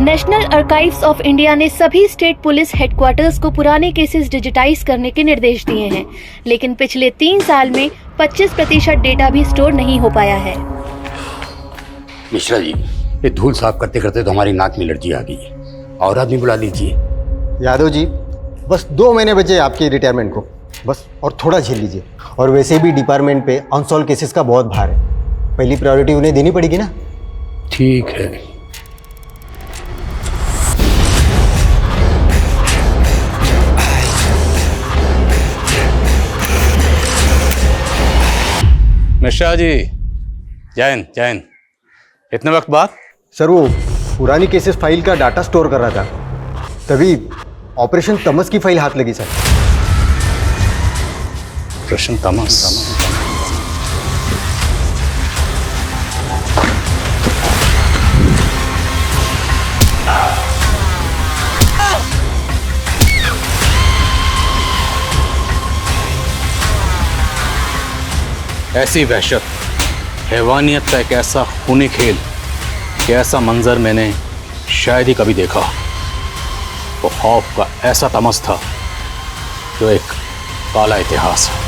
National archives of India ने सभी state police headquarters को पुराने केसेस डिजिटाइज करने के निर्देश दिए हैं, लेकिन पिछले 3 साल में 25% डेटा भी स्टोर नहीं हो पाया है। मिश्रा जी, ये धूल साफ करते करते तो हमारी नाक में एलर्जी आ गई है। और आदमी बुला लीजिए। यादव जी, बस 2 महीने बचे आपकी रिटायरमेंट को, बस और थोड़ा झेल लीजिए। और वैसे भी डिपार्टमेंट पे अनसॉल्व केसेस का बहुत भार है, पहली प्रायोरिटी उन्हें देनी पड़ेगी ना। ठीक है। मिश्रा जी, जैन जैन, इतने वक्त बाद? सर, वो पुरानी केसेस फाइल का डाटा स्टोर कर रहा था, तभी ऑपरेशन तमस की फाइल हाथ लगी सर। ऑपरेशन तमस? ऐसी वहशत, हैवानियत का एक ऐसा खूनी खेल कि ऐसा मंजर मैंने शायद ही कभी देखा। वो खौफ का ऐसा तमस था जो एक काला इतिहास है।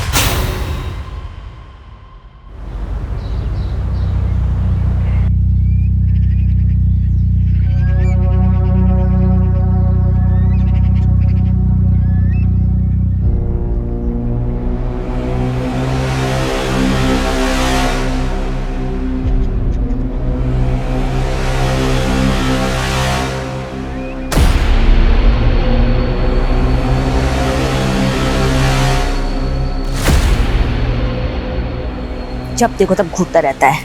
जब देखो तब घूरता रहता है।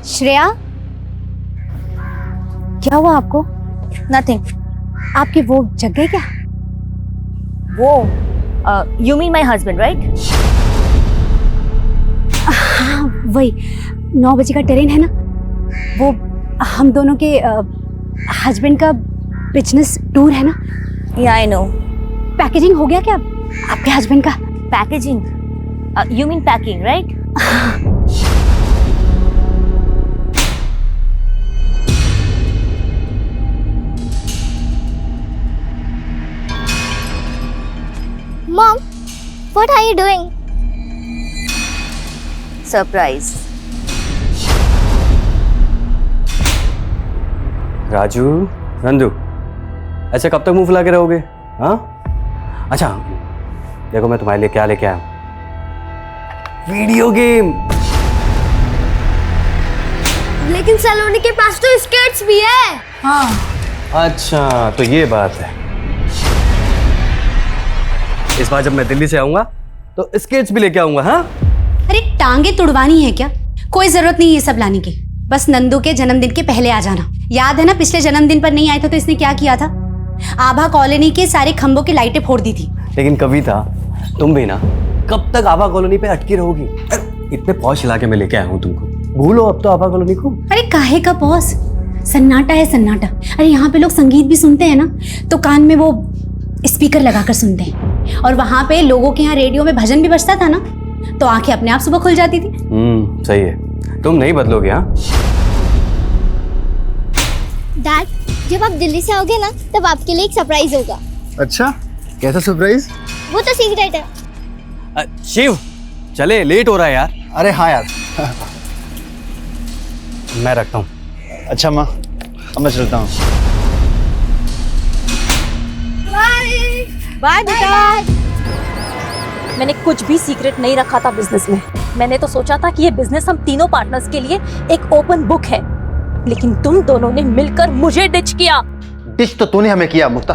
श्रेया, क्या हुआ आपको? नथिंग। आपके वो जग गए क्या? वो you mean my husband right? हाँ वही, 9 बजे का ट्रेन है ना, वो हम दोनों के हस्बैंड का बिजनेस टूर है ना। या आई नो। पैकेजिंग हो गया क्या आपके हस्बैंड का? Packaging? You mean packing right? Mom, what are you doing? Surprise. Raju, Nandu, ऐसे कब तक मुंह फुला के रहोगे? हाँ, अच्छा देखो मैं तुम्हारे लिए क्या लेके आया हूं। Video game. लेकिन सलोनी के पास तो स्केट्स भी है। हाँ। अच्छा तो ये बात है। इस बार जब मैं दिल्ली से आऊंगा तो स्केट्स भी लेके आऊंगा। हाँ, अरे टांगे तुड़वानी है क्या? कोई जरूरत नहीं ये सब लाने की, बस नंदू के जन्मदिन के पहले आ जाना। याद है ना, पिछले जन्मदिन पर नहीं आए थे तो इसने क्या किया था? आभा कॉलोनी के सारे खंभों की लाइटें फोड़ दी थी। लेकिन कविता, तुम भी ना कब तक आभा कॉलोनी पे अटकी रहोगी? इतने पॉश इलाके में लेके आया हूँ तुमको, भूलो अब तो आभा कॉलोनी को। अरे काहे का पॉश, सन्नाटा है सन्नाटा। अरे यहाँ पे लोग संगीत भी सुनते हैं ना तो कान में वो स्पीकर लगाकर सुनते हैं, और वहां पे लोगों के यहाँ रेडियो में भजन भी बजता था ना तो आंखें अपने आप सुबह खुल जाती थी। सही है, तुम नहीं बदलोगे। हाँ डैड, जब आप दिल्ली से आओगे ना तब आपके लिए एक सरप्राइज होगा। अच्छा, कैसा सरप्राइज? वो तो सीक्रेट है। शिव, चले, लेट हो रहा है यार। अरे हाँ यार। मैं रखता हूँ। अच्छा माँ, अब मैं चलता हूँ। बाय बेटा। मैंने कुछ भी सीक्रेट नहीं रखा था बिजनेस में। मैंने तो सोचा था कि ये बिजनेस हम तीनों पार्टनर्स के लिए एक ओपन बुक है, लेकिन तुम दोनों ने मिलकर मुझे डिच किया। डिच तो तूने हमें किया मुक्ता,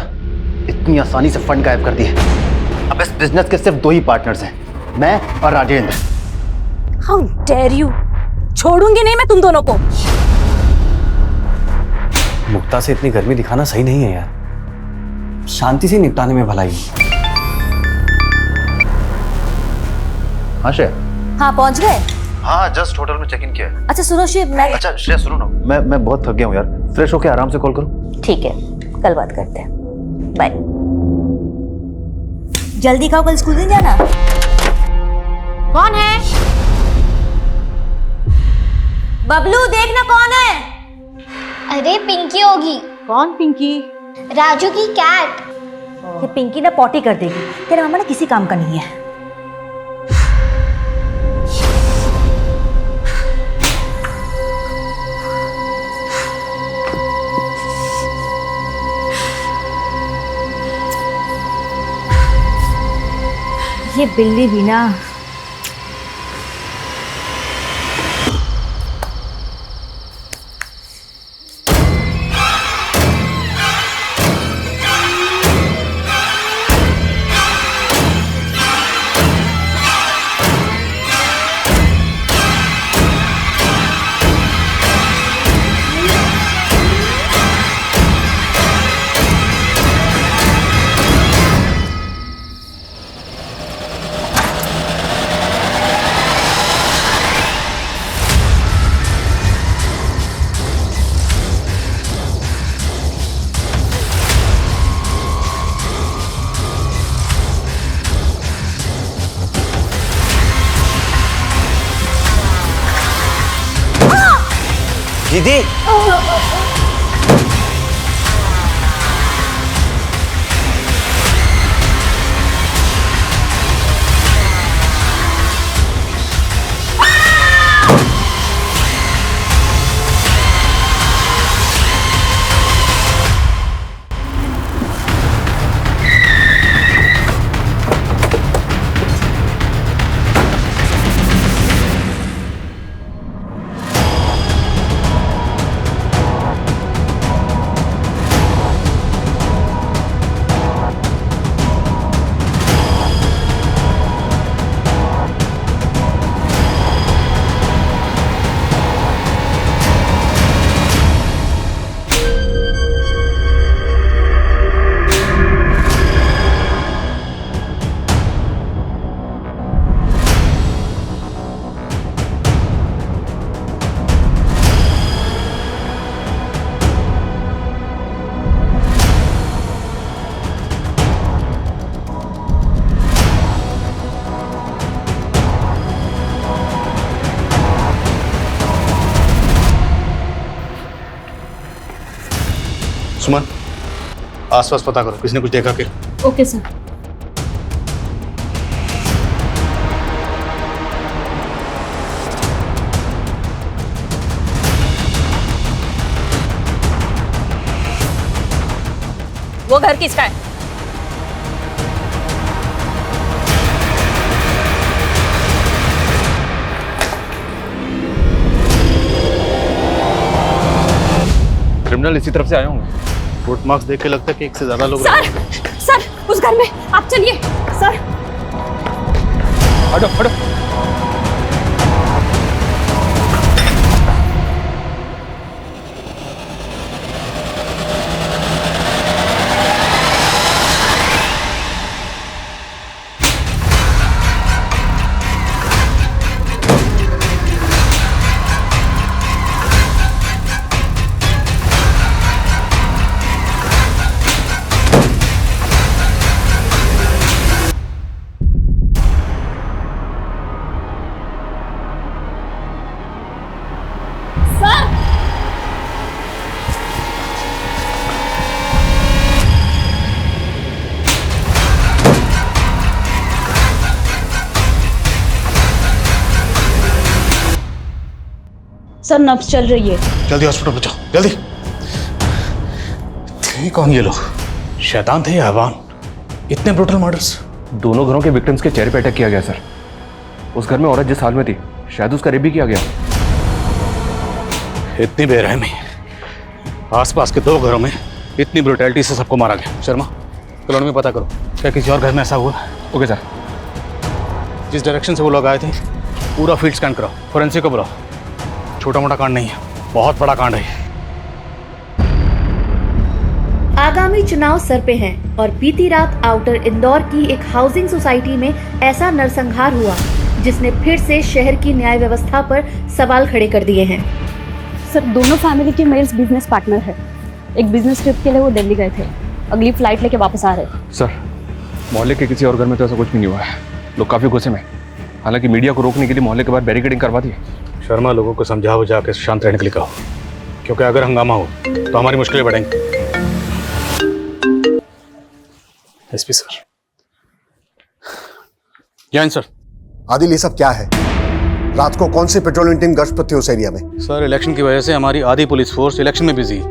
इतनी आसानी से फंड गायब कर दिए। अब इस बिजनेस के सिर्फ 2 ही पार्टनर्स हैं, मैं और राजेंद्र। How dare you! छोड़ूंगी नहीं मैं तुम दोनों को। मुक्ता से इतनी गर्मी दिखाना सही नहीं है यार, शांति से निपटाने में भलाई। हाँ श्रेया। हाँ पहुंच गए? हाँ, जस्ट होटल में चेक इन किया है। अच्छा सुनो शिव, मैं अच्छा श्रेया सुनो ना, मैं बहुत थक गया हूँ यार, फ्रेश होके आराम से कॉल करो। ठीक है, कल बात करते हैं। बाय। जल्दी खाओ, कल स्कूल नहीं जाना। कौन है? बबलू, देखना कौन है। अरे पिंकी होगी। कौन पिंकी? राजू की कैट। ये पिंकी ना पॉटी कर देगी, तेरे मामा ना किसी काम का नहीं है। ये बिल्ली भी ना। दीदी सुमन, आसपास पता करो, किसी ने कुछ देखा क्या? Okay sir. वो घर किसका है? क्रिमिनल इसी तरफ से आए होंगे। फुट मार्क्स देख के लगता है कि एक से ज्यादा लोग। सर उस घर में आप चलिए सर। हटो हटो। सर नब्ज चल रही है। जल्दी हॉस्पिटल पहुंचाओ, जल्दी। थे कौन ये लोग? शैतान थे या हैवान? इतने ब्रूटल मर्डर्स। दोनों घरों के विक्टिम्स के चेहरे पे अटैक किया गया सर। उस घर में औरत जिस हाल में थी, शायद उसका रेप भी किया गया। इतनी बेरहमी, आसपास के 2 घरों में इतनी ब्रुटैलिटी से सबको मारा गया। शर्मा, कॉलोनी में पता करो, क्या किसी और घर में ऐसा हुआ? Okay sir. जिस डायरेक्शन से वो लोग आए थे, पूरा फील्ड स्कैन कराओ, फोरेंसिक को बुलाओ। छोटा मोटा कांड नहीं है, बहुत बड़ा कांड है। आगामी चुनाव सर पे हैं और बीती रात आउटर इंदौर की एक हाउसिंग सोसाइटी में ऐसा नरसंहार हुआ जिसने फिर से शहर की न्याय व्यवस्था पर सवाल खड़े कर दिए हैं। सर दोनों फैमिली के मेल्स बिजनेस पार्टनर है। एक बिजनेस ट्रिप के लिए वो दिल्ली गए थे, अगली फ्लाइट लेके वापस आ रहे। सर मोहल्ले के किसी और घर में तो ऐसा कुछ भी नहीं हुआ है। लोग काफी गुस्से में, हालांकि मीडिया को रोकने के लिए मोहल्ले के बाहर बैरिकेडिंग करवा दी। शर्मा, लोगों को समझा बुझा के शांत रहने के लिए कहो। क्योंकि अगर हंगामा हो तो हमारी मुश्किलें बढ़ेंगी। SP sir. Jain sir. Adil, ये सब क्या है? रात को कौन सी पेट्रोलिंग टीम गश्त पर थी उस एरिया में? सर, इलेक्शन की वजह से हमारी आधी पुलिस फोर्स इलेक्शन में बिजी है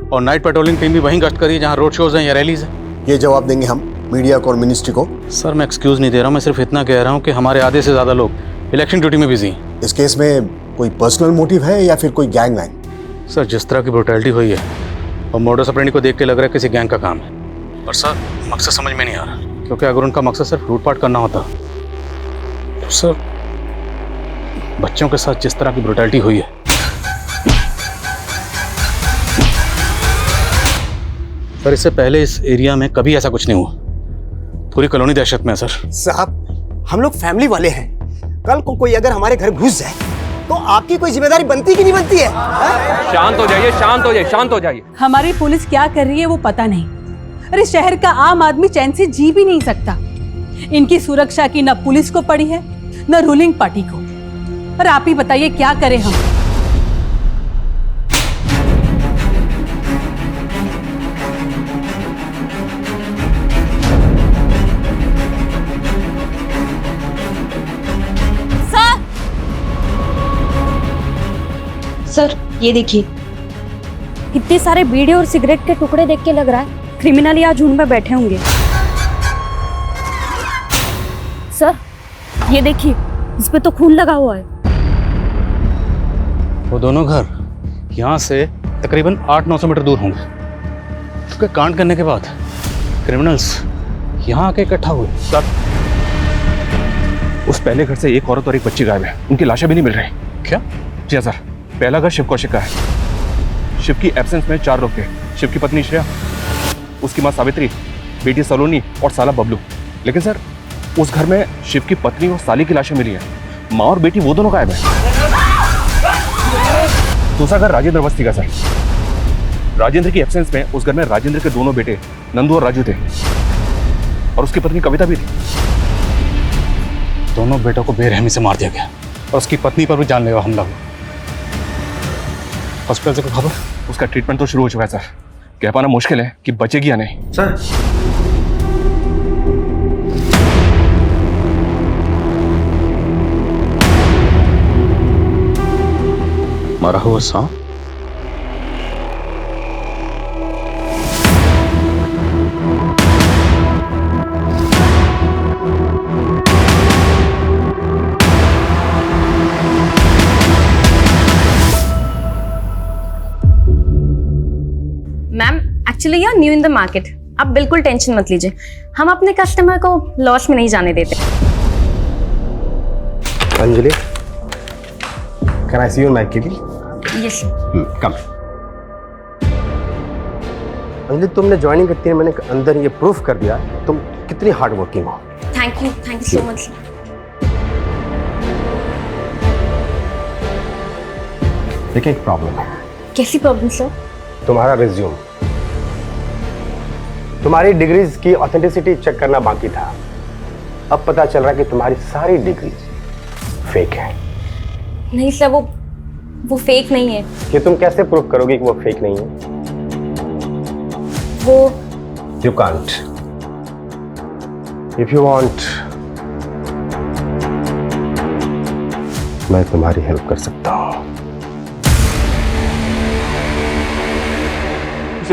और नाइट पेट्रोलिंग टीम भी वहीं गश्त करी है जहां रोड शोज हैं या रैलीज हैं। ये जवाब देंगे हम मीडिया को और मिनिस्ट्री को? सर, मैं एक्सक्यूज नहीं दे रहा हूं, मैं सिर्फ इतना कह रहा हूं कि हमारे आधे से ज्यादा लोग इलेक्शन ड्यूटी में बिजी हैं। इस केस में कोई पर्सनल मोटिव है या फिर कोई गैंग वैंग? सर, जिस तरह की ब्रुटैलिटी हुई है और मोडस ऑपरेंडी को देख के लग रहा है किसी गैंग का काम है। पर सर, मकसद समझ में नहीं आ रहा, क्योंकि अगर उनका मकसद सिर्फ लूटपाट करना होता तो सर बच्चों के साथ जिस तरह की ब्रुटैलिटी हुई है। सर, इससे पहले इस एरिया में कभी ऐसा कुछ नहीं हुआ। पूरी कॉलोनी दहशत में है सर। साहब, हम लोग फैमिली वाले हैं। कल को कोई अगर हमारे घर घुस जाए तो आपकी कोई जिम्मेदारी बनती कि नहीं बनती है? शांत हो जाइए, शांत हो जाइए, शांत हो जाइए। हमारी पुलिस क्या कर रही है वो पता नहीं। अरे शहर का आम आदमी चैन से जी भी नहीं सकता। इनकी सुरक्षा की न पुलिस को पड़ी है न रूलिंग पार्टी को। और आप ही बताइए क्या करें हम? सर, ये देखिए, कितने सारे बीड़ी और सिगरेट के टुकड़े देख के लग रहा है क्रिमिनल यहाँ झुंड में बैठे होंगे। सर, ये देखिए, इस पे तो खून लगा हुआ है। वो दोनों घर यहाँ से तकरीबन 800-900 मीटर दूर होंगे। उसके कांड करने के बाद क्रिमिनल्स यहाँ आके इकट्ठा हुए। सर, उस पहले घर से एक औरत और एक बच्ची गायब है। उनकी लाशें भी नहीं मिल रही। क्या? जी हाँ सर। पहला घर शिव कौशिक का है। शिव की एब्सेंस में 4 लोग थे। शिव की पत्नी श्रेया, उसकी माँ सावित्री, बेटी सलोनी और साला बबलू। लेकिन सर, उस घर में शिव की पत्नी और साली की लाशें मिली हैं। माँ और बेटी वो दोनों गायब है। दूसरा घर राजेंद्र अवस्थी का सर। राजेंद्र की एब्सेंस में उस घर में राजेंद्र के दोनों बेटे नंदू और राजू थे और उसकी पत्नी कविता भी थी। दोनों बेटों को बेरहमी से मार दिया गया और उसकी पत्नी पर भी जानलेवा हमला हुआ। हॉस्पिटल से कोई खबर? उसका ट्रीटमेंट तो शुरू हो चुका है सर। कह पाना मुश्किल है कि बचेगी या नहीं। सर, मरा हुआ सांप? Ma'am, actually you are new in the market. आप बिल्कुल टेंशन मत लीजिए, हम अपने कस्टमर को लॉस में नहीं जाने देते। Anjali, can I see you my cabin? Yes. Come. Anjali, तुमने ज्वाइनिंग करती है, मैंने अंदर ये प्रूफ कर दिया तुम कितनी हार्ड वर्किंग हो। Thank you so much. लेकिन एक प्रॉब्लम है। कैसी प्रॉब्लम सर? तुम्हारा रिज्यूम, तुम्हारी डिग्रीज की ऑथेंटिसिटी चेक करना बाकी था। अब पता चल रहा है कि तुम्हारी सारी डिग्रीज फेक है। नहीं सर, वो फेक नहीं है। कि तुम कैसे प्रूव करोगे कि वो फेक नहीं है? वो you can't. If you want, मैं तुम्हारी हेल्प कर सकता हूं।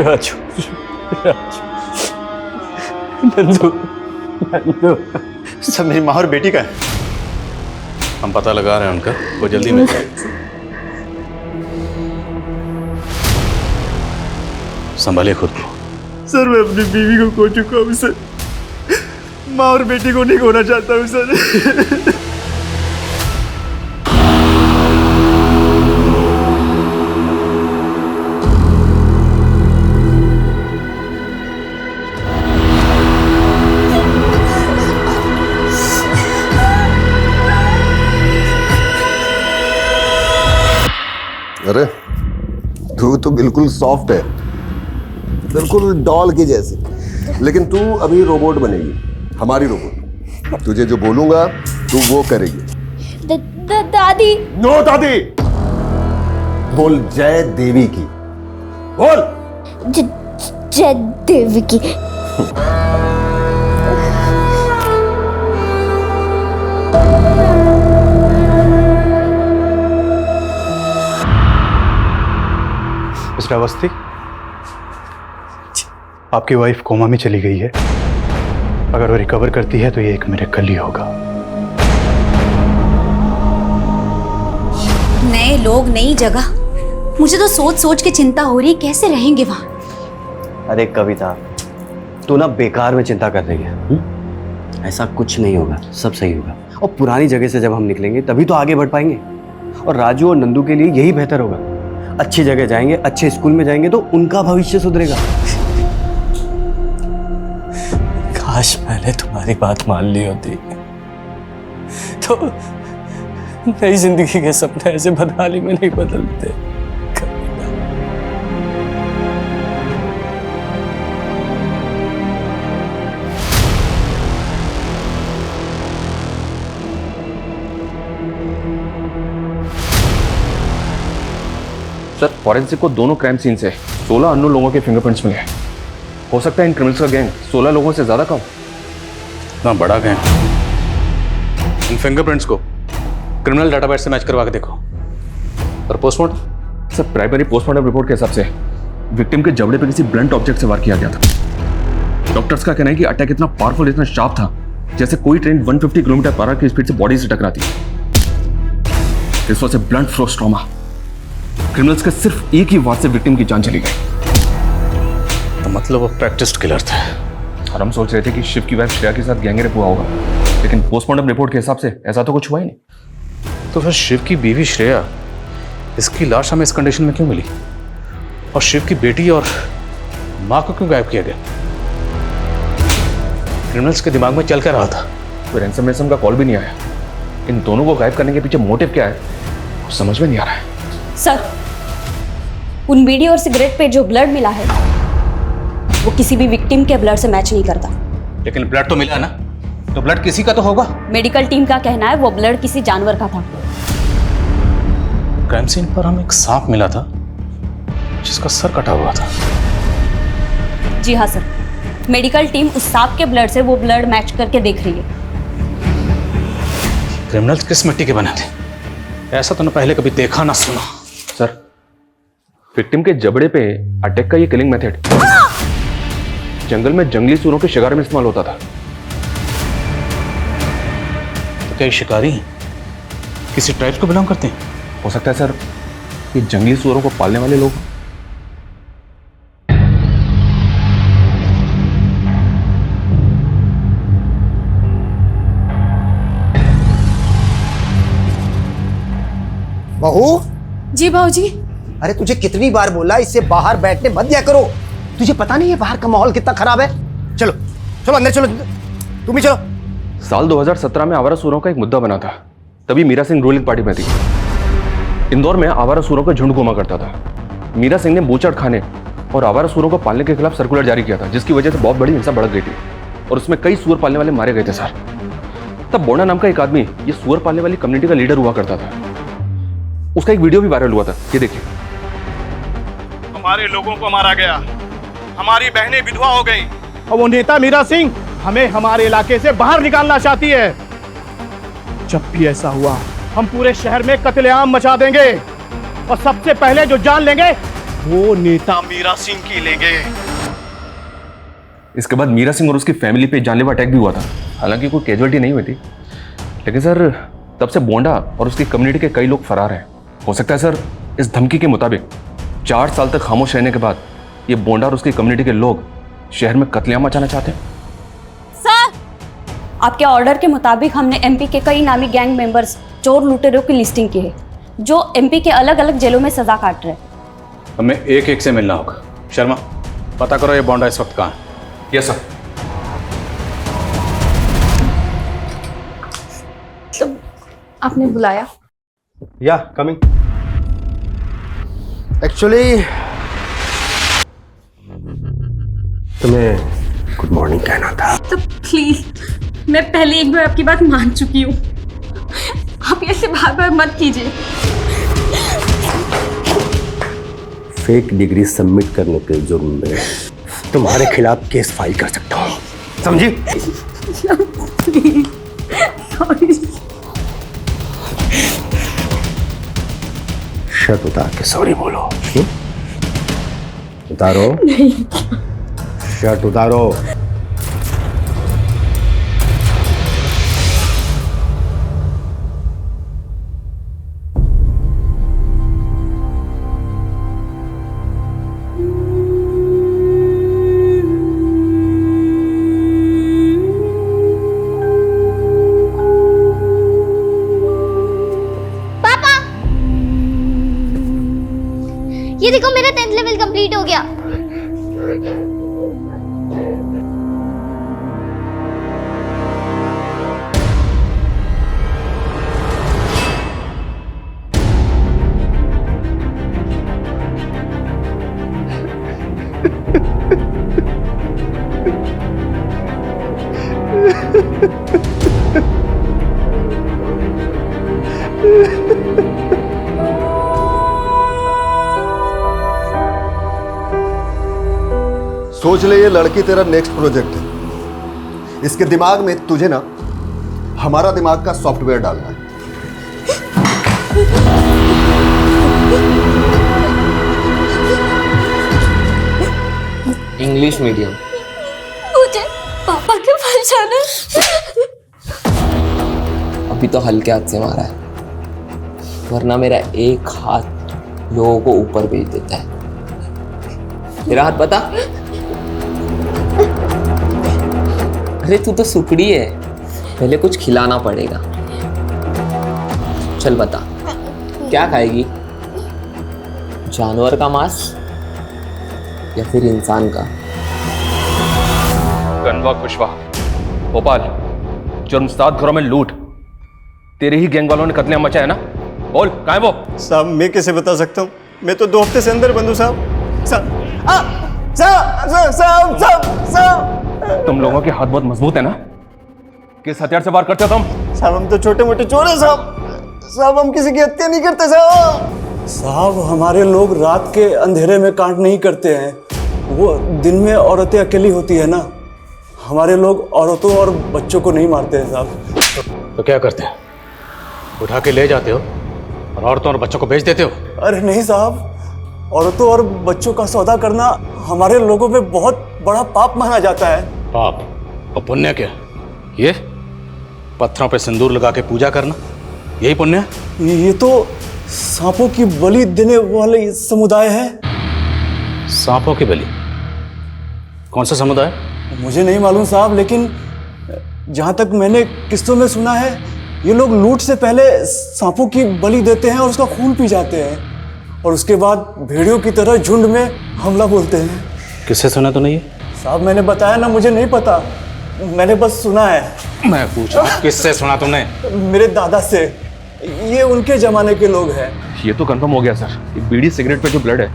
राजू, नंदू, नंदू। सब मेरी माँ और बेटी का है। हम पता लगा रहे हैं उनका, वो जल्दी मिल जाएगा। संभालिए खुद को। सर, मैं अपनी बीवी को खो चुका हूँ सर। माँ और बेटी को नहीं खोना चाहता हूँ सर। अरे, तू तो बिल्कुल सॉफ्ट है, बिल्कुल डॉल की जैसी। लेकिन तू अभी रोबोट बनेगी, हमारी रोबोट। तुझे जो बोलूंगा तू वो करेगी। दादी। नो दादी। बोल जय देवी की, बोल। जय देवी की। मिस्टर अवस्थी, आपकी वाइफ कोमा में चली गई है। अगर वो रिकवर करती है तो ये एक मिरेकल ही होगा। नए लोग, नई जगह, मुझे तो सोच सोच के चिंता हो रही है कैसे रहेंगे वहां। अरे कविता, तू ना बेकार में चिंता कर रही है। ऐसा कुछ नहीं होगा, सब सही होगा। और पुरानी जगह से जब हम निकलेंगे तभी तो आगे बढ़ पाएंगे। और राजू और नंदू के लिए यही बेहतर होगा। अच्छी जगह जाएंगे, अच्छे स्कूल में जाएंगे तो उनका भविष्य सुधरेगा। काश मैंने तुम्हारी बात मान ली होती तो नई जिंदगी के सपने ऐसे बदहाली में नहीं बदलते। सर, फॉरेंसिक को दोनों क्राइम सीन से 16 अन्य लोगों के फिंगरप्रिंट्स मिले हैं। हो सकता है इन क्रिमिनल्स का गैंग 16 लोगों से ज्यादा का हो। इतना बड़ा गैंग। इन फिंगरप्रिंट्स को क्रिमिनल डाटाबेस से मैच करवा के देखो। और postmortem? Sir, primary postmortem report के हिसाब से विक्टिम के जबड़े पर किसी ब्लंट ऑब्जेक्ट से वार किया गया था। डॉक्टर्स का कहना है कि अटैक इतना पावरफुल, इतना शार्प था जैसे कोई ट्रेन 150 किलोमीटर पर आवर की स्पीड से बॉडी से टकराती है। This was a blunt force trauma. Criminals के सिर्फ एक ही वार से विक्टिम की जान चली गई। तो मतलब वो प्रैक्टिस्ड किलर थे। और हम सोच रहे थे कि शिव की वाइफ श्रेया के साथ गैंग रेप हुआ होगा, लेकिन पोस्टमार्टम रिपोर्ट के हिसाब से ऐसा तो कुछ हुआ ही नहीं। तो फिर शिव की बीवी श्रेया, इसकी लाश हमें इस कंडीशन में क्यों मिली? और शिव की बेटी और माँ को क्यों गायब किया गया? क्रिमिनल्स के दिमाग में चल क्या रहा था? कोई रैंसम का कॉल भी नहीं आया। इन दोनों को गायब करने के पीछे मोटिव क्या है कुछ समझ में नहीं आ रहा है। सर, उन बीड़ी और सिगरेट पे जो ब्लड मिला है वो किसी भी विक्टिम के ब्लड से मैच नहीं करता। लेकिन ब्लड तो मिला ना, तो ब्लड किसी का तो होगा। मेडिकल टीम का कहना है वो ब्लड किसी जानवर का था। क्राइम सीन पर हमें एक सांप मिला था जिसका सर कटा हुआ था। जी हाँ सर, मेडिकल टीम उस सांप के ब्लड से वो ब्लड मैच करके देख रही है। क्रिमिनल्स किस मिट्टी के बने थे? ऐसा तो ना पहले कभी देखा ना सुना। सर, विक्टिम के जबड़े पे अटैक का ये किलिंग मेथड जंगल में जंगली सूरों के शिकार में इस्तेमाल होता था। तो क्या ये शिकारी किसी ट्राइब को बिलोंग करते हैं? हो सकता है सर, ये जंगली सूरों को पालने वाले लोग। बहू। जी भाऊजी। अरे तुझे कितनी बार बोला इससे बाहर बैठने मत दिया करो। तुझे पता नहीं है बाहर का माहौल कितना खराब है। चलो चलो अंदर चलो, तुम भी चलो। साल 2017 में आवारा सूरों का एक मुद्दा बना था। तभी मीरा सिंह रूलिंग पार्टी में थी। इंदौर में आवारा सूरों का झुंड घुमा करता था। मीरा सिंह ने बूचड़ खाने और आवारा सूरों को पालने के खिलाफ सर्कुलर जारी किया था, जिसकी वजह से बहुत बड़ी हिंसा बढ़ गई थी और उसमें कई सूअर पालने वाले मारे गए थे सर। तब बोना नाम का एक आदमी ये सूअर पालने वाली कम्युनिटी का लीडर हुआ करता था। उसका एक वीडियो भी वायरल हुआ था, ये देखिए। हमारे लोगों को मारा गया, हमारी बहनें विधवा हो गई और वो नेता मीरा सिंह हमें हमारे इलाके से बाहर निकालना चाहती है। जब भी ऐसा हुआ हम पूरे शहर में कत्लेआम मचा देंगे और सबसे पहले जो जान लेंगे वो नेता मीरा सिंह की लेंगे। इसके बाद मीरा सिंह और उसकी फैमिली पे जानलेवा अटैक भी हुआ था। हालांकि कोई कैजुअलिटी नहीं हुई थी, लेकिन सर तब से बोंडा और उसकी कम्युनिटी के कई लोग फरार हैं। हो सकता है सर इस धमकी के मुताबिक 4 साल तक खामोश रहने के बाद ये बोंडा और उसकी कम्युनिटी के लोग शहर में कत्लेआम मचाना चाहते हैं। सर, आपके ऑर्डर के मुताबिक हमने एमपी के कई नामी गैंग मेंबर्स, चोर लुटेरों की लिस्टिंग की है जो एमपी के अलग अलग जेलों में सजा काट रहे हैं। हमें एक एक से मिलना होगा। शर्मा, पता करो ये बोंडा इस वक्त कहाँ है। Yes sir. तो आपने बुलाया? या कमिंग। एक्चुअली तुम्हें गुड मॉर्निंग कहना था। तो प्लीज, मैं पहले एक बार आपकी बात मान चुकी हूँ, आप ऐसे बार बार मत कीजिए। फेक डिग्री सबमिट करने के जुर्म में तुम्हारे खिलाफ केस फाइल कर सकता हूँ, समझी? शर्ट उतार के सॉरी बोलो। उतारो। नहीं। शर्ट उतारो। ये देखो मेरा 10th लेवल कंप्लीट हो गया। सोच ले ये लड़की तेरा नेक्स्ट प्रोजेक्ट है। इसके दिमाग में तुझे ना हमारा दिमाग का सॉफ्टवेयर डालना है। English medium. मुझे पापा के पास जाना है। अभी तो हल्के हाथ से मारा है, वरना मेरा एक हाथ लोगों को ऊपर भेज देता है। मेरा हाथ बता। अरे तू तो सुकड़ी है, पहले कुछ खिलाना पड़ेगा। चल बता, क्या खाएगी? जानवर का मांस या फिर इंसान का? गनवा खुशवा, भोपाल, जुर्मसाद घरों में लूट, तेरे ही गैंग वालों ने कत्लेआम मचाया ना? बोल, कहाँ है वो? साहब मैं कैसे बता सकता हूँ, मैं तो 2 हफ्ते से अंदर बंद हूँ साहब। तुम लोगों के हाथ बहुत मजबूत है ना? किस हथियार से वार करते हो तुम? साहब हम तो छोटे मोटे चोर हैं साहब, हम किसी की हत्या नहीं करते साहब। साहब हमारे लोग रात के अंधेरे में कांड नहीं करते हैं, वो दिन में औरतें अकेली होती है ना। हमारे लोग औरतों और बच्चों को नहीं मारते हैं साहब। तो क्या करते हैं? उठा के ले जाते हो और औरतों और बच्चों को बेच देते हो? अरे नहीं साहब, औरतों और बच्चों का सौदा करना हमारे लोगों पे बहुत बड़ा पाप माना जाता है। पाप और पुण्य क्या? ये पत्थरों पे सिंदूर लगा के पूजा करना, यही पुण्य है? ये तो सांपों की बलि देने वाले समुदाय है। सांपों की बलि? कौन सा समुदाय? मुझे नहीं मालूम साहब, लेकिन जहां तक मैंने किस्सों में सुना है, ये लोग लूट से पहले सांपों की बलि देते हैं और उसका खून पी जाते हैं, और उसके बाद भेड़ियों की तरह झुंड में हमला बोलते हैं। किससे सुना तूने ये? साहब मैंने बताया ना, मुझे नहीं पता, मैंने बस सुना है। मैं पूछा किससे सुना तुमने? मेरे दादा से। ये उनके जमाने के लोग हैं। ये तो कंफर्म हो गया सर, ये बीड़ी सिगरेट पे जो ब्लड है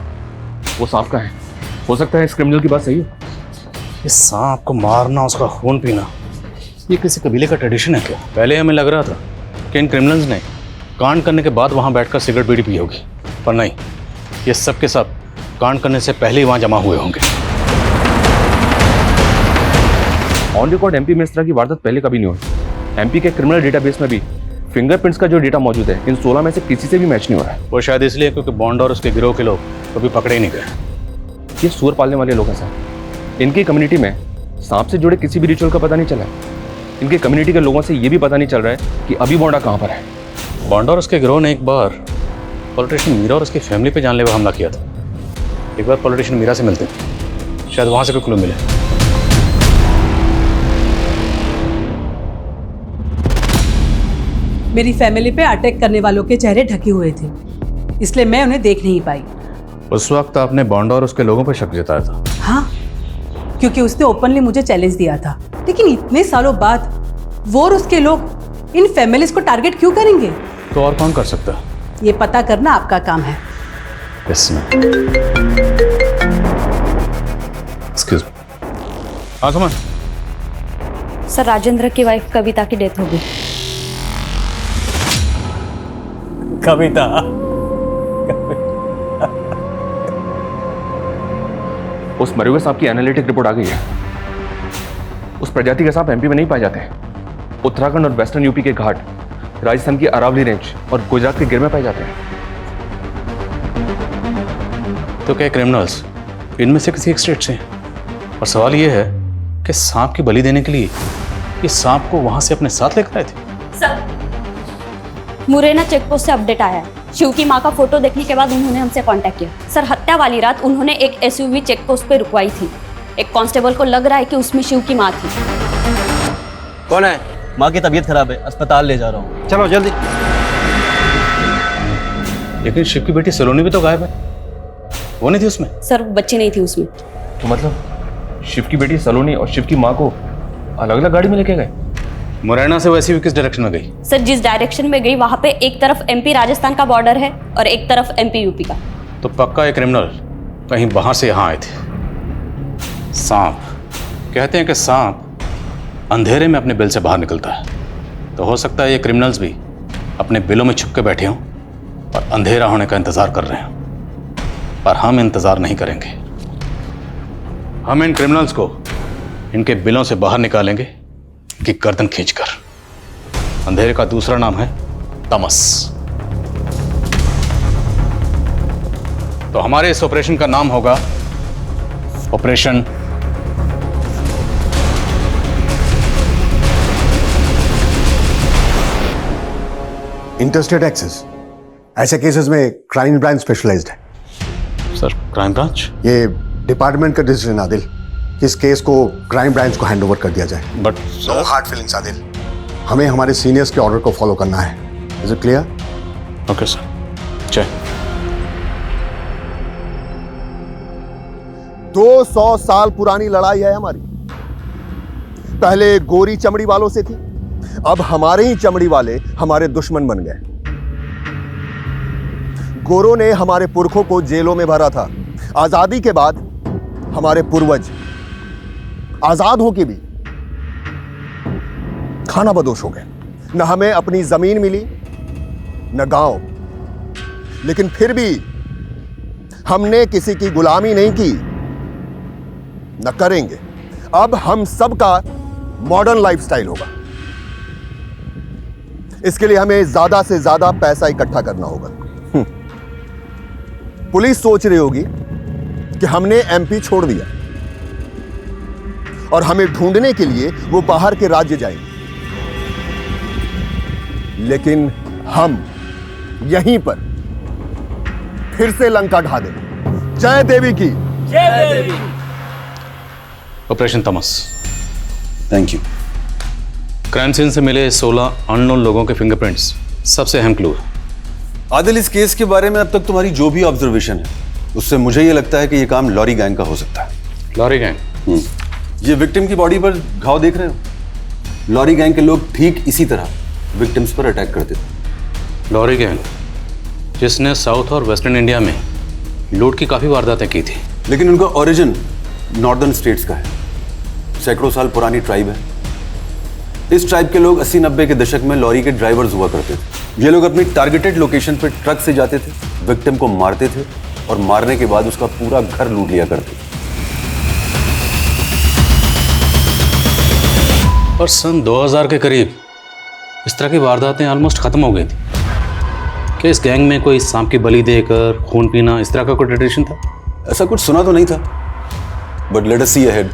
वो सांप का है। हो सकता है इस क्रिमिनल की बात सही है। इस सांप को मारना, उसका खून पीना, ये किसी कबीले का ट्रेडिशन है क्या? पहले हमें लग रहा था कि इन क्रिमिनल्स ने कांड करने के बाद वहाँ बैठकर सिगरेट बीड़ी पी होगी, पर नहीं, ये सब के सब कांड करने से पहले ही वहाँ जमा हुए होंगे। ऑन रिकॉर्ड एमपी में इस तरह की वारदात पहले कभी नहीं हुई। एमपी के क्रिमिनल डेटाबेस में भी फिंगरप्रिंट्स का जो डेटा मौजूद है, इन 16 में से किसी से भी मैच नहीं हो रहा है। वो शायद इसलिए क्योंकि बॉन्ड और उसके गिरोह के लोग कभी पकड़े ही नहीं गए। ये सूअर पालने वाले लोग हैं सर। इनकी कम्युनिटी में सांप से जुड़े किसी भी रिचुअल का पता नहीं चला है। इनकी कम्युनिटी के लोगों से ये भी पता नहीं चल रहा है कि अभी बॉन्डा कहाँ पर है। बॉन्डा और उसके गिरोह ने एक बार पॉलिटिशियन मीरा और उसकी फैमिली पे जानलेवा हमला किया था। एक बार पॉलिटिशियन मीरा से मिलते हैं, शायद वहाँ से कोई क्लू मिले। मेरी फैमिली पे अटैक करने वालों के चेहरे ढके हुए थे, इसलिए मैं उन्हें देख नहीं पाई। उस वक्त आपने बॉन्डा और उसके लोगों पर शक जताया था? हाँ, क्योंकि उसने ओपनली मुझे चैलेंज दिया था। लेकिन इतने सालों बाद वो और उसके लोग इन फैमिलीज को टारगेट क्यों करेंगे? तो और कौन कर सकता? ये पता करना आपका काम है। इसमें एक्सक्यूज मी। हाँ सुमन। सर, राजेंद्र की वाइफ कविता की डेथ हो गई। कविता? उस मरे हुए सांप की एनालिटिक रिपोर्ट आ गई है। उस प्रजाति के सांप एमपी में नहीं पाए जाते। उत्तराखंड और वेस्टर्न यूपी के घाट, राजस्थान की अरावली रेंज और गुजरात के गिर में पाए जाते हैं। तो क्या क्रिमिनल्स इनमें से किसी एक स्टेट से हैं? और सवाल यह है कि सांप की बलि देने के लिए ये सांप को वहां से अपने साथ लेकर आए थे। सर, मुरैना चेकपोस्ट से अपडेट आया है। शिव की मां का फोटो देखने के बाद उन्होंने हमसे कांटेक्ट किया। सर, हत्या वाली रात उन्होंने एक एसयूवी चेकपोस्ट पे रुकवाई थी। एक कांस्टेबल को लग रहा है कि उसमें शिव की मां थी। कौन है? माँ की तबीयत खराब है, अस्पताल ले जा रहा हूँ। चलो जल्दी। लेकिन शिव की बेटी सलोनी भी तो गायब है, वो नहीं थी उसमें? सर, बच्ची नहीं थी उसमें। तो मतलब शिव की बेटी सलोनी और शिव की माँ को अलग अलग गाड़ी में लेके गए? मुरैना से वैसी भी किस डायरेक्शन में गई? सर, जिस डायरेक्शन में गई वहां पे एक तरफ एमपी राजस्थान का बॉर्डर है और एक तरफ एमपी यूपी का। तो पक्का एक क्रिमिनल कहीं बाहर से यहाँ आए थे। सांप, कहते हैं कि सांप अंधेरे में अपने बिल से बाहर निकलता है, तो हो सकता है ये क्रिमिनल्स भी अपने बिलों में छुप के बैठे हों और अंधेरा होने का इंतजार कर रहे हों। पर हम इंतजार नहीं करेंगे। हम इन क्रिमिनल्स को इनके बिलों से बाहर निकालेंगे कि गर्दन खींचकर। अंधेरे का दूसरा नाम है तमस। तो हमारे इस ऑपरेशन का नाम होगा ऑपरेशन इंटरस्टेट एक्सेस। ऐसे केसेस में क्राइम ब्रांच स्पेशलाइज्ड है। Sir, crime branch? ये डिपार्टमेंट का डिसीजन आदिल कि इस केस को क्राइम ब्रांच को हैंड ओवर कर दिया जाए। But no hard feelings Adil, हमें हमारे सीनियर्स के ऑर्डर को फॉलो करना है। Is it clear? Okay sir. चल। 200 साल पुरानी लड़ाई है हमारी। पहले गोरी चमड़ी वालों से थी, अब हमारे ही चमड़ी वाले हमारे दुश्मन बन गए। गोरों ने हमारे पुरखों को जेलों में भरा था। आजादी के बाद हमारे पूर्वज आजाद होके भी खाना बदोश हो गए। न हमें अपनी जमीन मिली न गांव, लेकिन फिर भी हमने किसी की गुलामी नहीं की, न करेंगे। अब हम सबका मॉडर्न लाइफस्टाइल होगा। इसके लिए हमें ज्यादा से ज्यादा पैसा इकट्ठा करना होगा। पुलिस सोच रही होगी कि हमने एमपी छोड़ दिया और हमें ढूंढने के लिए वो बाहर के राज्य जाएंगे, लेकिन हम यहीं पर फिर से लंका ढा देंगे। जय देवी की जय देवी। Operation Tamas. Thank you. Crime scene से मिले 16 अननोन लोगों के फिंगरप्रिंट्स सबसे अहम क्लू है। आदिल, इस केस के बारे में अब तक तुम्हारी जो भी ऑब्जर्वेशन है उससे मुझे ये लगता है कि ये काम लॉरी गैंग का हो सकता है। Lorry gang? ये विक्टिम की बॉडी पर घाव देख रहे हो? लॉरी गैंग के लोग ठीक इसी तरह विक्टिम्स पर अटैक करते थे। लॉरी गैंग जिसने साउथ और वेस्टर्न इंडिया में लूट की काफी वारदातें की थी। लेकिन उनका ओरिजिन नॉर्दर्न स्टेट्स का है। सैकड़ों साल पुरानी ट्राइब है। इस ट्राइब के लोग 80-90 के दशक में लॉरी के ड्राइवर्स हुआ करते थे। ये लोग अपनी टारगेटेड लोकेशन पर ट्रक से जाते थे, विक्टिम को मारते थे और मारने के बाद उसका पूरा घर लूट लिया करते थे। और सन 2000 के करीब इस तरह की वारदातें ऑलमोस्ट खत्म हो गई थी। क्या इस गैंग में कोई सांप की बलि देकर खून पीना इस तरह का कोई ट्रेडिशन था? ऐसा कुछ सुना तो नहीं था, but let us see ahead.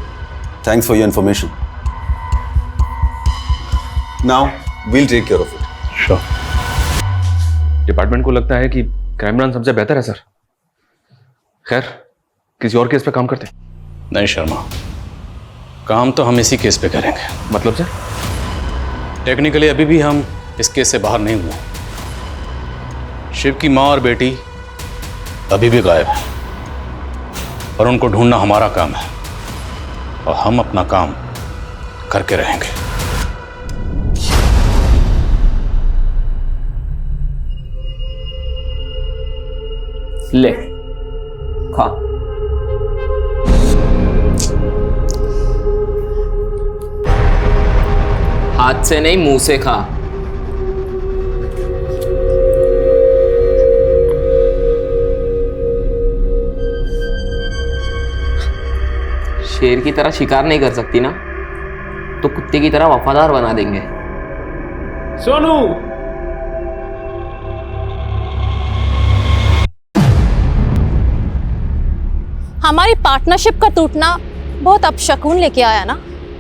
Thanks for your information. Now we'll take care of it. Sure. Department को लगता है कि क्राइम ब्रांच सबसे बेहतर है सर। खैर, किसी और केस पे काम करते? नहीं शर्मा, काम तो हम इसी केस पे करेंगे। मतलब सर? टेक्निकली अभी भी हम इस केस से बाहर नहीं हुए। शिव की माँ और बेटी अभी भी गायब है और उनको ढूंढना हमारा काम है और हम अपना काम करके रहेंगे। ले खा। हाथ से नहीं, मुंह से खा। शेर की तरह शिकार नहीं कर सकती ना, तो कुत्ते की तरह वफादार बना देंगे। सोनू, हमारी पार्टनरशिप का टूटना बहुत अपशकुन लेके आया ना।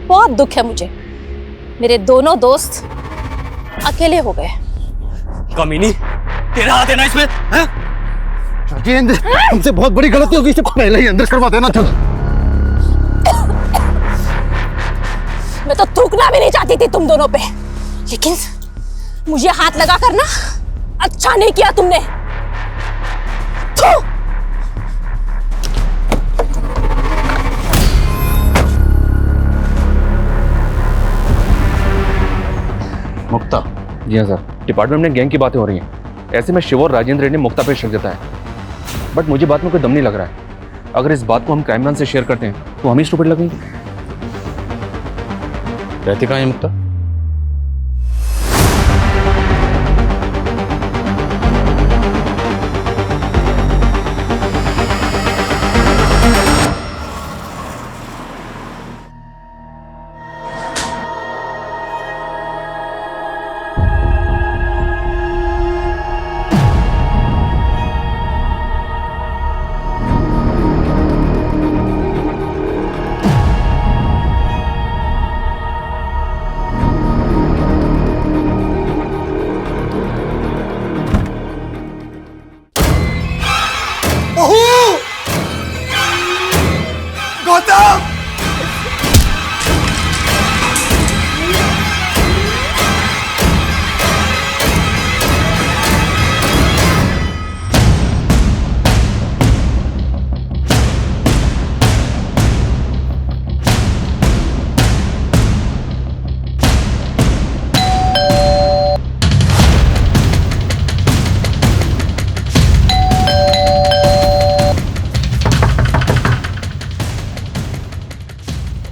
बहुत दुख है मुझे। मेरे दोनों दोस्त अकेले हो गए। कमीनी, तेरा हाथ है ना इसमें? हैं? राजेंद्र, हमसे बहुत बड़ी गलती होगी, इसे पहले ही अंदर करवा देना था। मैं तो थूकना भी नहीं चाहती थी तुम दोनों पे, लेकिन मुझे हाथ लगा कर ना अच्छा नहीं किया तुमने। थू! मुक्ता। जी हाँ सर, डिपार्टमेंट में गैंग की बातें हो रही हैं। ऐसे में शिव और राजेंद्र ने मुक्ता पे शक जताया, बट मुझे बात में कोई दम नहीं लग रहा है। अगर इस बात को हम क्राइम ब्रांच से शेयर करते हैं तो हम ही स्टूपिड लगेंगे। रहती कहाँ है मुक्ता? गौतम!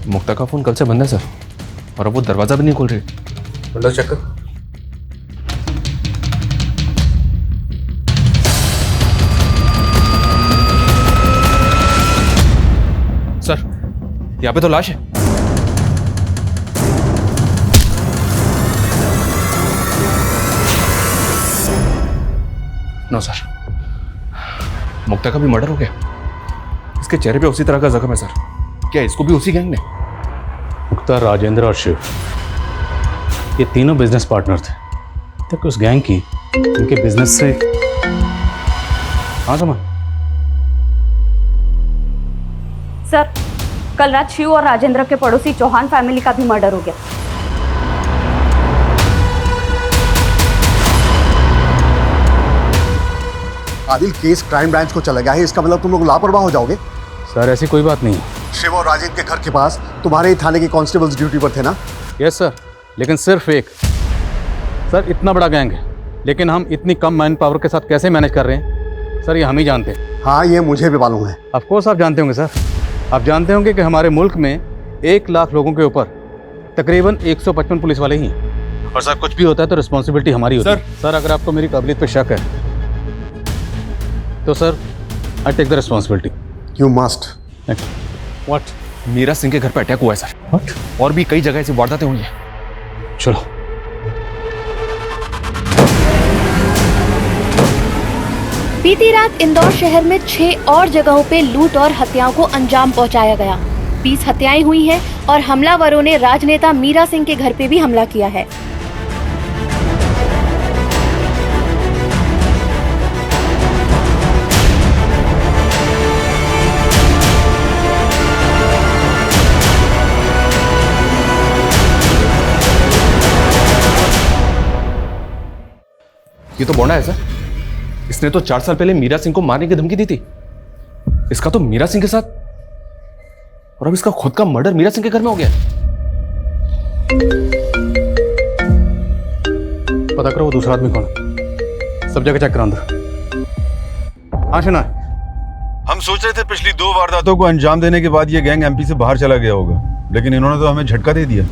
मुक्ता का फोन कल से बंद है सर, और अब वो दरवाजा भी नहीं खोल रही। विंडो चेक कर। सर, यहाँ पे तो लाश है। नो सर, मुक्ता का भी मर्डर हो गया। इसके चेहरे पे उसी तरह का जख्म है सर। क्या इसको भी उसी गैंग ने? मुक्ता, राजेंद्र और शिव, ये तीनों बिजनेस पार्टनर थे। तक उस गैंग की उनके बिजनेस से हाँ समझ। सर, कल रात शिव और राजेंद्र के पड़ोसी चौहान फैमिली का भी मर्डर हो गया। आदिल, केस क्राइम ब्रांच को चला गया है, इसका मतलब तुम लोग लापरवाह हो जाओगे। सर, ऐसी कोई बात नहीं है। शिव और राजेंद्र के घर के पास तुम्हारे ही थाने के कांस्टेबल्स ड्यूटी पर थे ना? यस सर, लेकिन सिर्फ एक। सर, इतना बड़ा गैंग है, लेकिन हम इतनी कम मैन पावर के साथ कैसे मैनेज कर रहे हैं सर, ये हम ही जानते हैं। हाँ, ये मुझे भी मालूम है। ऑफ कोर्स आप जानते होंगे सर। आप जानते होंगे कि हमारे मुल्क में 1 लाख लोगों के ऊपर तकरीबन 155 पुलिस वाले ही हैं। और सर, कुछ भी होता है तो रिस्पॉन्सिबिलिटी हमारी होती है। सर, अगर आपको मेरी काबिलियत पे शक है तो sir, I take the responsibility. You must. What? Meera Singh के घर पे अटैक हुआ है सर। व्हाट? और भी कई जगह ऐसी वारदातें हुई हैं। चलो। बीती रात इंदौर शहर में 6 और जगहों पे लूट और हत्याओं को अंजाम पहुंचाया गया। 20 हत्याएं हुई हैं और हमलावरों ने राजनेता मीरा सिंह के घर पे भी हमला किया है। ये तो बोंडा है सर। इसने तो 4 साल पहले मीरा सिंह को मारने की धमकी दी थी। इसका तो मीरा सिंह के साथ, और अब इसका खुद का मर्डर मीरा सिंह के घर में हो गया। पता करो वो दूसरा आदमी कौन है। सब जगह चेक करो अंदर। हाँ शना, हम सोच रहे थे पिछली 2 वारदातों को अंजाम देने के बाद ये गैंग एमपी से बाहर चला गया होगा, लेकिन इन्होंने तो हमें झटका दे दिया।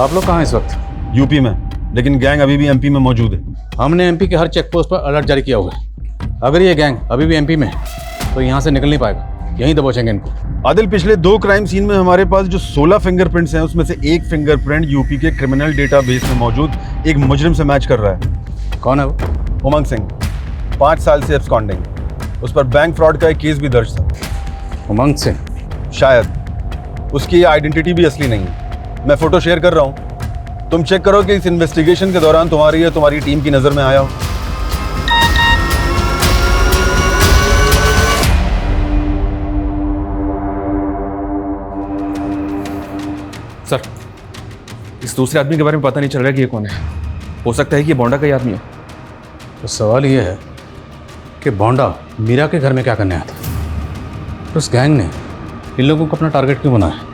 आप लोग कहाँ हैं इस वक्त? यूपी में, लेकिन गैंग अभी भी एमपी में मौजूद है। हमने एमपी के हर चेक पोस्ट पर अलर्ट जारी किया हुआ है। अगर ये गैंग अभी भी एमपी में है तो यहाँ से निकल नहीं पाएगा। यहीं दबोचेंगे इनको। आदिल, पिछले 2 क्राइम सीन में हमारे पास जो 16 फिंगरप्रिंट्स हैं उसमें से एक फिंगरप्रिंट यूपी के क्रिमिनल डेटाबेस में मौजूद एक मुजरिम से मैच कर रहा है। कौन है वो? उमंग सिंह, 5 साल से एब्सकॉन्डिंग। उस पर बैंक फ्रॉड का एक केस भी दर्ज था। उमंग सिंह? शायद। उसकी आइडेंटिटी भी असली नहीं है। मैं फोटो शेयर कर रहा हूँ, तुम चेक करो कि इस इन्वेस्टिगेशन के दौरान तुम्हारी या तुम्हारी टीम की नजर में आया हो। सर, इस दूसरे आदमी के बारे में पता नहीं चल रहा कि ये कौन है। हो सकता है कि ये बोंडा का ही आदमी हो। तो सवाल ये है कि बोंडा मीरा के घर में क्या करने आया था? तो उस गैंग ने इन लोगों को अपना टारगेट क्यों बनाया?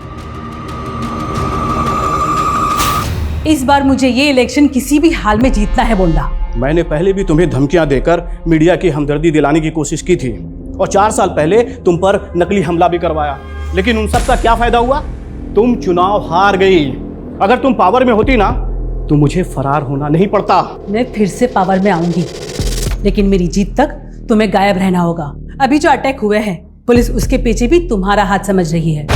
इस बार मुझे ये इलेक्शन किसी भी हाल में जीतना है बोंडा। मैंने पहले भी तुम्हें धमकियां देकर मीडिया की हमदर्दी दिलाने की कोशिश की थी और 4 साल पहले तुम पर नकली हमला भी करवाया, लेकिन उन सब का क्या फायदा हुआ? तुम चुनाव हार गई। अगर तुम पावर में होती ना तो मुझे फरार होना नहीं पड़ता। मैं फिर से पावर में आऊंगी, लेकिन मेरी जीत तक तुम्हें गायब रहना होगा। अभी जो अटैक हुए हैं, पुलिस उसके पीछे भी तुम्हारा हाथ समझ रही है।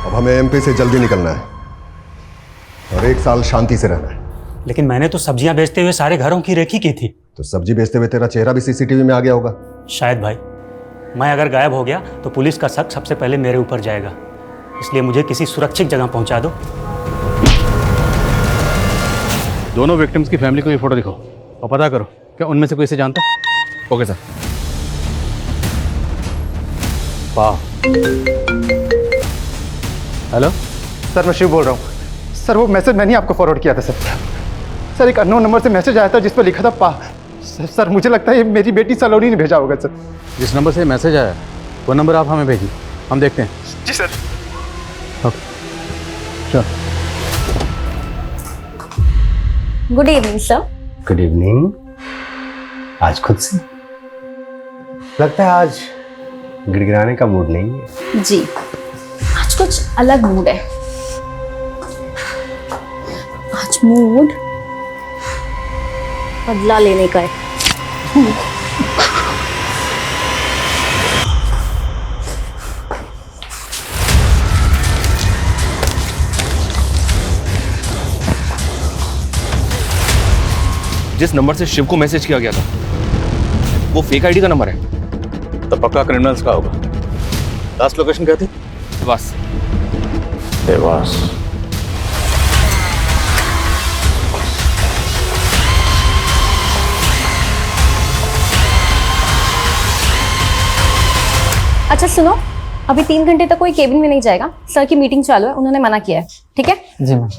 अब हमें एमपी से जल्दी निकलना है और 1 साल शांति से रहना है। लेकिन मैंने तो सब्जियां बेचते हुए सारे घरों की रेकी की थी। तो सब्जी बेचते हुए तेरा चेहरा भी सीसीटीवी में आ गया होगा। शायद भाई, मैं अगर गायब हो गया तो पुलिस का शक सबसे पहले मेरे ऊपर जाएगा, इसलिए मुझे किसी सुरक्षित जगह पहुंचा दो। दोनों विक्टिम्स की फैमिली को ये फोटो दिखाओ और पता करो क्या उनमें से कोई इसे जानता है। Okay sir. वाह। हेलो सर, मैं शिव बोल रहा हूँ। सर, वो मैसेज मैंने आपको फॉरवर्ड किया था सर। एक अननोन नंबर से मैसेज आया था जिस पर लिखा था पा। सर, मुझे लगता है ये मेरी बेटी सलोनी ने भेजा होगा सर। जिस नंबर से मैसेज आया वो नंबर आप हमें भेजिए, हम देखते हैं। जी सर। ओके चलो। Good evening sir. Good evening. आज खुद से लगता है आज गिड़गिड़ाने का मूड नहीं है। जी, आज कुछ अलग मूड है। आज मूड बदला लेने का है। जिस नंबर से शिव को मैसेज किया गया था वो फेक आईडी का नंबर है। तो पक्का क्रिमिनल्स का होगा। लास्ट लोकेशन क्या थी? बस देवास। अच्छा सुनो, अभी 3 घंटे तक कोई केबिन में नहीं जाएगा। सर की मीटिंग चालू है, उन्होंने मना किया है। ठीक है जी मैम।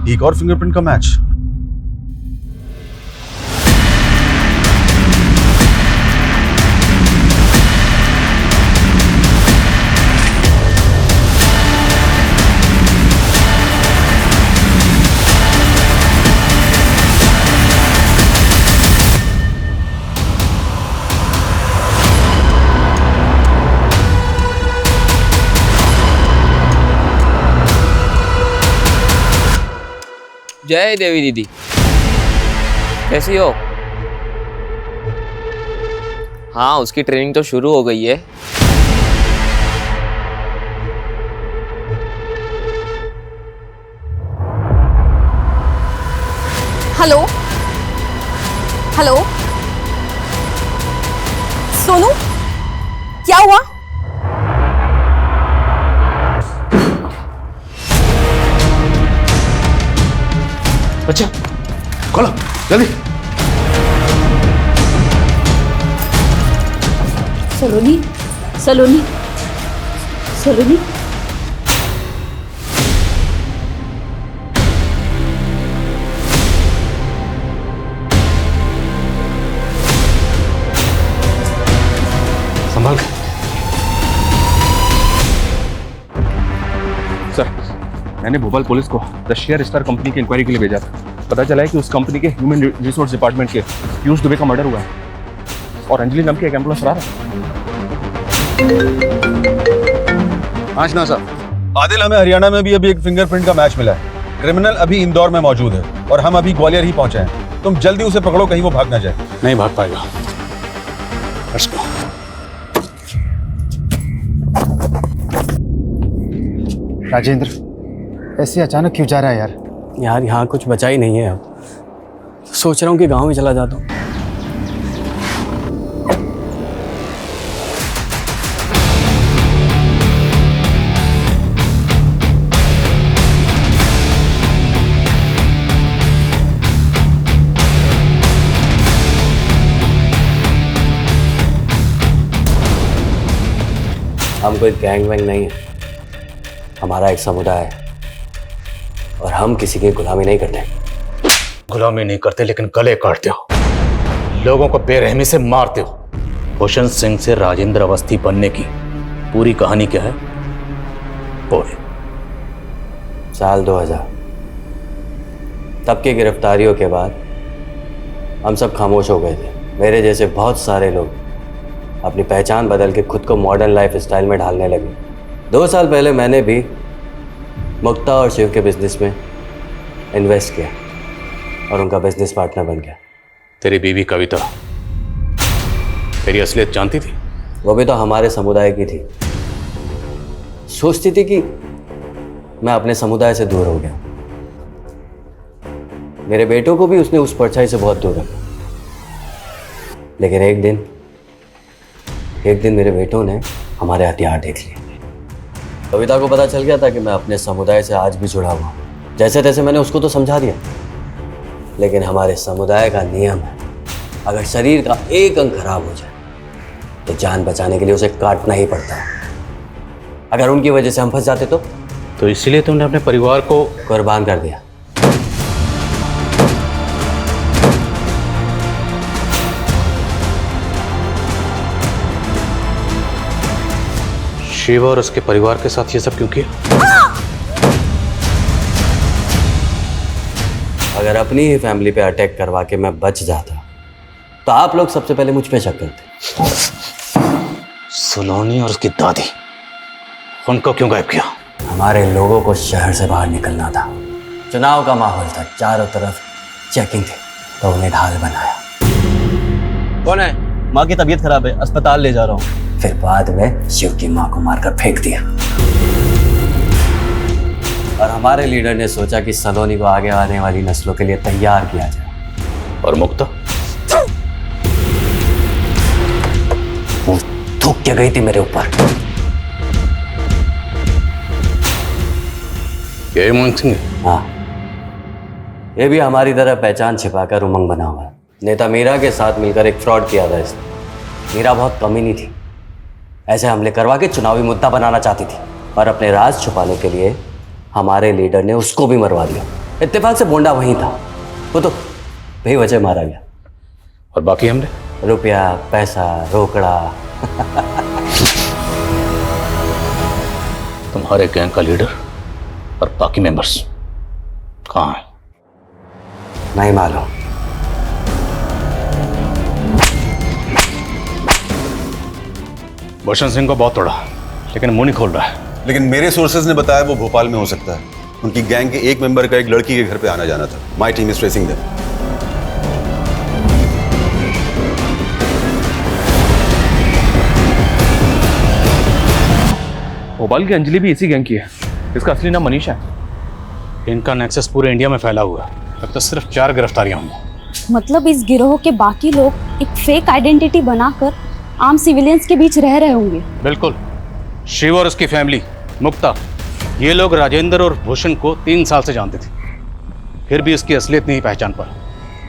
एक और फिंगरप्रिंट का मैच। जय देवी दीदी, कैसी हो? हाँ, उसकी ट्रेनिंग तो शुरू हो गई है। हेलो हेलो, सोनू क्या हुआ? अच्छा खोलो जल्दी। सलोनी सलोनी सलोनी, मैंने भोपाल पुलिस को द शेयर स्टार कंपनी की इंक्वायरी के लिए भेजा था। पता चला है कि उस कंपनी के ह्यूमन रिसोर्स डिपार्टमेंट के पीयूष दुबे का मर्डर हुआ है और अंजलि नाम की एक एम्प्लॉय फरार है। हाँ शना साहब, आदिल, हमें हरियाणा में भी अभी एक फिंगरप्रिंट का मैच मिला है। क्रिमिनल अभी इंदौर में मौजूद है और हम अभी ग्वालियर ही पहुंचे हैं। तुम जल्दी उसे पकड़ो, कहीं वो भाग ना जाए। नहीं भाग पाएगा। Let's go. राजेंद्र, ऐसे अचानक क्यों जा रहा है यार? यार यहाँ कुछ बचा ही नहीं है। अब सोच रहा हूँ कि गांव में चला जाता हूँ। हम कोई गैंग वैंग नहीं है, हमारा एक समुदाय है और हम किसी की गुलामी नहीं करते। गुलामी नहीं करते, लेकिन गले काटते हो, लोगों को बेरहमी से मारते हो। भूषण सिंह से राजेंद्र अवस्थी बनने की पूरी कहानी क्या है? बोले। साल 2000 तब की गिरफ्तारियों के बाद हम सब खामोश हो गए थे। मेरे जैसे बहुत सारे लोग अपनी पहचान बदल के खुद को मॉडर्न लाइफ स्टाइल में ढालने लगे। 2 साल पहले मैंने भी मुक्ता और शिव के बिजनेस में इन्वेस्ट किया और उनका बिजनेस पार्टनर बन गया। तेरी बीवी कविता तेरी असलियत जानती थी? वो भी तो हमारे समुदाय की थी। सोचती थी कि मैं अपने समुदाय से दूर हो गया। मेरे बेटों को भी उसने उस परछाई से बहुत दूर रखा। लेकिन एक दिन मेरे बेटों ने हमारे हथियार देख लिए। कविता को पता चल गया था कि मैं अपने समुदाय से आज भी जुड़ा हुआ। जैसे तैसे मैंने उसको तो समझा दिया, लेकिन हमारे समुदाय का नियम है, अगर शरीर का एक अंग खराब हो जाए तो जान बचाने के लिए उसे काटना ही पड़ता है। अगर उनकी वजह से हम फंस जाते तो इसलिए तुमने अपने परिवार को कुर्बान कर दिया। शिव और उसके परिवार के साथ ये सब क्यों किया? अगर अपनी ही फैमिली पे अटैक करवा के मैं बच जाता तो आप लोग सबसे पहले मुझ पे शक करते। सलोनी और उसकी दादी, उनको क्यों गायब किया? हमारे लोगों को शहर से बाहर निकलना था। चुनाव का माहौल था, चारों तरफ चेकिंग थी, तो उन्हें ढाल बनाया। कौन है? माँ की तबीयत खराब है, अस्पताल ले जा रहा हूँ। फिर बाद में शिव की माँ को मारकर फेंक दिया। और हमारे लीडर ने सोचा कि सलोनी को आगे आने वाली नस्लों के लिए तैयार किया जाए। और मुक्ता वो थूक के गई थी मेरे ऊपर। ये उमंग सिंह? हाँ, ये भी हमारी तरह पहचान छिपाकर उमंग बना हुआ है। नेता मीरा के साथ मिलकर एक फ्रॉड किया था इसने। मीरा बहुत कमीनी थी, ऐसे हमले करवा के चुनावी मुद्दा बनाना चाहती थी, और अपने राज छुपाने के लिए हमारे लीडर ने उसको भी मरवा दिया। इत्तेफाक से बोंडा वहीं था, वो तो बेवजह मारा गया। और बाकी हमने रुपया, पैसा, रोकड़ा। तुम्हारे गैंग का लीडर और बाकी मेंबर्स कहाँ हैं? नहीं मालूम। भूषण सिंह को बहुत तोड़ा, लेकिन मुंह नहीं खोल रहा है। लेकिन मेरे सोर्सेज ने बताया वो भोपाल में हो सकता है। उनकी गैंग के एक मेंबर का एक लड़की के घर पे आना जाना था। My team is tracing them. Bhopal की अंजलि भी इसी गैंग की है। इसका असली नाम मनीषा है। इनका नेक्सस पूरे इंडिया में फैला हुआ है। अब तक सिर्फ 4 गिरफ्तारियां हुई। मतलब इस गिरोह के बाकी लोग एक फेक आइडेंटिटी बनाकर आम सिविलियंस के बीच रह रहे होंगे। बिल्कुल। शिव और उसकी फैमिली, मुक्ता, ये लोग राजेंद्र और भूषण को 3 साल से जानते थे, फिर भी उसकी असलियत नहीं पहचान पाए,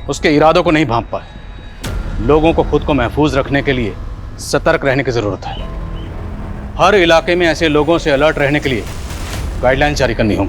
उसके इरादों को नहीं भांप पाए। लोगों को खुद को महफूज रखने के लिए सतर्क रहने की ज़रूरत है। हर इलाके में ऐसे लोगों से अलर्ट रहने के लिए गाइडलाइन जारी करनी होगी।